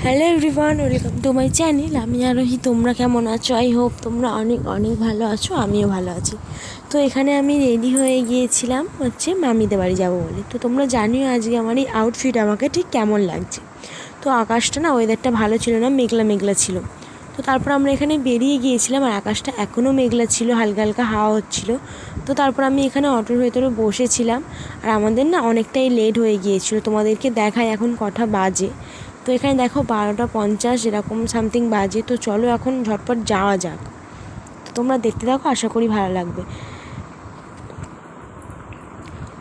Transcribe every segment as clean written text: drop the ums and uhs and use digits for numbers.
Hello everyone, welcome to my channel. আমি আরোহী। তোমরা কেমন আছো? আই হোপ তোমরা অনেক অনেক ভালো আছো, আমিও ভালো আছি। তো এখানে আমি রেডি হয়ে গিয়েছিলাম মামিদের বাড়ি যাবো বলে। তো তোমরা জানিও আজকে আমার এই আউটফিট আমাকে ঠিক কেমন লাগছে। তো আকাশটা না, ওয়েদারটা ভালো ছিল না, মেঘলা মেঘলা ছিল। তো তারপর আমরা এখানে বেরিয়ে গিয়েছিলাম আর আকাশটা এখনও মেঘলা ছিল, হালকা হালকা হাওয়া হচ্ছিলো। তো তারপর আমি এখানে অটোর ভেতরে বসেছিলাম আর আমাদের না অনেকটাই লেট হয়ে গিয়েছিল। তোমাদেরকে দেখায় এখন কটা বাজে। তো এখানে দেখো 12:50 এরকম সামথিং বাজে। তো চলো এখন ঝটপট যাওয়া যাক। তো তোমরা দেখতে থাকো, আশা করি ভালো লাগবে।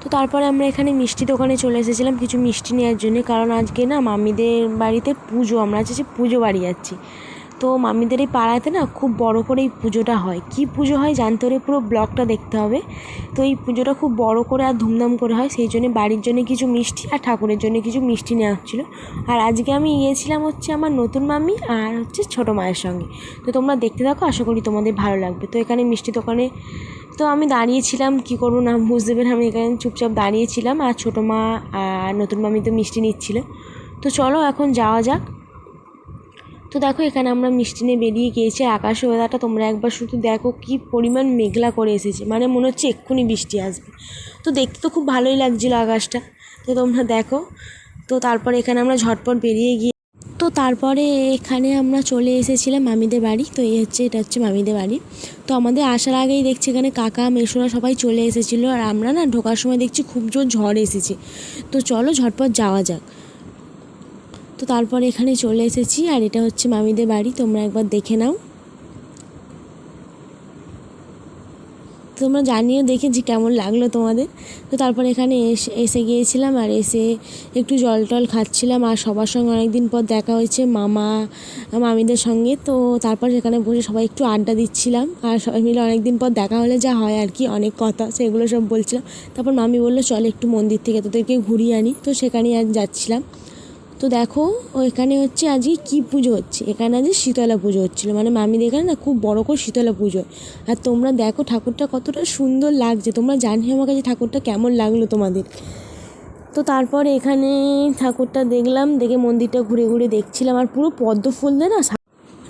তো তারপরে আমরা এখানে মিষ্টি দোকানে চলে এসেছিলাম কিছু মিষ্টি নেওয়ার জন্য, কারণ আজকে না মামিদের বাড়িতে পুজো, আমরা আজকে পুজো বাড়ি যাচ্ছি। তো মামিদের এই পাড়াতে না খুব বড় করে এই পুজোটা হয়। কি পুজো হয় জানতে হলে পুরো ব্লগটা দেখতে হবে। তো এই পুজোটা খুব বড় করে আর ধুমধাম করে হয়, সেই জন্য বাড়ির জন্য কিছু মিষ্টি আর ঠাকুরের জন্য কিছু মিষ্টি নেওয়া হচ্ছিলো। আর আজকে আমি গিয়েছিলাম আমার নতুন মামি আর ছোটো মায়ের সঙ্গে। তো তোমরা দেখতে থাকো, আশা করি তোমাদের ভালো লাগবে। তো এখানে মিষ্টি দোকানে তো আমি দাঁড়িয়েছিলাম, কী করবো না বুঝতে পেরে আমি এখানে চুপচাপ দাঁড়িয়েছিলাম। আর ছোটো মা আর নতুন মামি তো মিষ্টি নিচ্ছিল। তো চলো এখন যাওয়া যাক। তো দেখো এখানে আমরা মিষ্টি নিয়ে বেরিয়ে গিয়েছি। আকাশের ওয়েদারটা তোমরা একবার শুধু দেখো, কি পরিমাণ মেঘলা করে এসেছে, মানে মনে হচ্ছে এক্ষুনি বৃষ্টি আসবে। তো দেখতে তো খুব ভালোই লাগছিলো আকাশটা, তো তোমরা দেখো। তো তারপরে এখানে আমরা ঝটপট বেরিয়ে গিয়ে তো তারপরে এখানে আমরা চলে এসেছিলাম মামিদের বাড়ি। তো এটা হচ্ছে মামিদের বাড়ি। তো আমাদের আসার আগেই দেখছি এখানে কাকা মেশোরা সবাই চলে এসেছিলো, আর আমরা না ঢোকার সময় দেখছি খুব জোর ঝড় এসেছে। তো চলো ঝটপট যাওয়া যাক। তো তারপরে এখানে চলে এসেছি আর এটা হচ্ছে মামিদের বাড়ি, তোমরা একবার দেখে নাও। তোমরা জানিও দেখেছি কেমন লাগলো তোমাদের। তো তারপর এখানে এসে গিয়েছিলাম আর এসে একটু জল টল খাচ্ছিলাম, আর সবার সঙ্গে অনেক দিন পর দেখা হয়েছে, মামিদের সঙ্গে। তো তারপর সেখানে বসে সবাই একটু আড্ডা দিচ্ছিলাম, আর সবাই মিলে অনেক দিন পর দেখা হলে যা হয় আর কি, অনেক কথা সেগুলো সব বলছিলাম। তারপর মামি বললো চল একটু মন্দির থেকে তোদেরকে ঘুরিয়ে আনি। তো সেখানেই আজ যাচ্ছিলাম। তো দেখো এখানে আজকে কী পুজো হচ্ছে, এখানে আজকে শীতলা পুজো হচ্ছিলো, মানে মামিদের এখানে না খুব বড় করে শীতলা পুজো। আর তোমরা দেখো ঠাকুরটা কতটা সুন্দর লাগছে, তোমরা জানিও আমার কাছে ঠাকুরটা কেমন লাগলো তোমাদের। তো তারপরে এখানে ঠাকুরটা দেখলাম, দেখে মন্দিরটা ঘুরে ঘুরে দেখছিলাম, আর পুরো পদ্ম ফুল দিয়ে না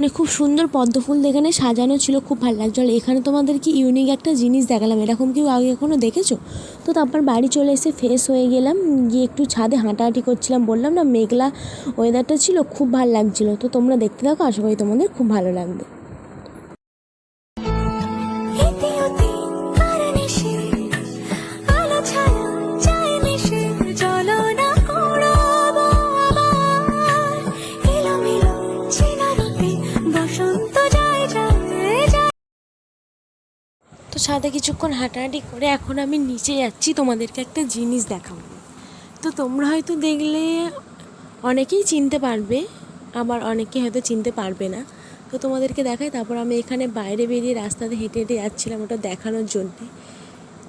মানে খুব সুন্দর পদ্ম ফুল এখানে সাজানো ছিল, খুব ভালো লাগছিল। এখানে তোমাদের কি ইউনিক একটা জিনিস দেখালাম, এরকম কেউ আগে এখনও দেখেছো? তো তারপর বাড়ি চলে এসে ফ্রেশ হয়ে গেলাম, গিয়ে একটু ছাদে হাঁটাহাঁটি করছিলাম। বললাম না মেঘলা ওয়েদারটা ছিল, খুব ভালো লাগছিলো। তো তোমরা দেখতে থাকো, আশা করি তোমাদের খুব ভালো লাগবে। তো ছাদে কিছুক্ষণ হাঁটাহাঁটি করে এখন আমি নিচে যাচ্ছি তোমাদেরকে একটা জিনিস দেখাবো। তো তোমরা হয়তো দেখলে অনেকেই চিনতে পারবে, আবার অনেকে হয়তো চিনতে পারবে না। তো তোমাদেরকে দেখাই। তারপর আমি এখানে বাইরে বেরিয়ে রাস্তাতে হেঁটে হেঁটে যাচ্ছিলাম ওটা দেখানোর জন্যে।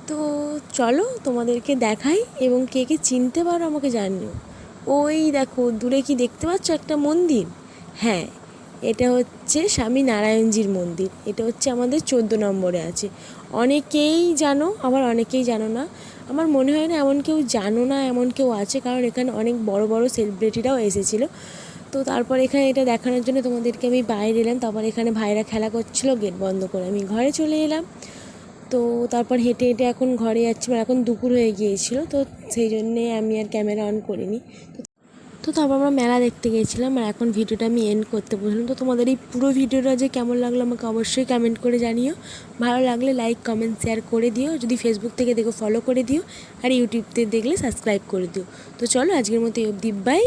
তো চলো তোমাদেরকে দেখাই, এবং কে কে চিনতে পারো আমাকে জানিও। ওই দেখো দূরে কি দেখতে পাচ্ছ একটা মন্দির? হ্যাঁ, এটা হচ্ছে স্বামী নারায়ণজির মন্দির। এটা আমাদের 14 নম্বরে আছে। অনেকেই জানো, আবার অনেকেই জানো না। আমার মনে হয় না এমন কেউ জানো না এমন কেউ আছে, কারণ এখানে অনেক বড় বড় সেলিব্রিটিরাও এসেছিলো। তো তারপর এখানে এটা দেখানোর জন্য তোমাদেরকে আমি বাইরে এলাম। তারপর এখানে ভাইরা খেলা করছিলো, গেট বন্ধ করে আমি ঘরে চলে এলাম। তো তারপর হেঁটে হেঁটে এখন ঘরে যাচ্ছি, এখন দুপুর হয়ে গিয়েছিলো, তো সেই জন্যে আমি আর ক্যামেরা অন করিনি। তো তারপর আমরা মেলা দেখতে গিয়েছিলাম, আর এখন ভিডিওটা আমি এন্ড করতে বসলাম। তো তোমাদের এই পুরো ভিডিওটা যে কেমন লাগলো আমাকে অবশ্যই কমেন্ট করে জানিও। ভালো লাগলে লাইক কমেন্ট শেয়ার করে দিও, যদি ফেসবুক থেকে দেখো ফলো করে দিও, আর ইউটিউবতে দেখলে সাবস্ক্রাইব করে দিও। তো চলো আজকের মতো অবধি, বাই।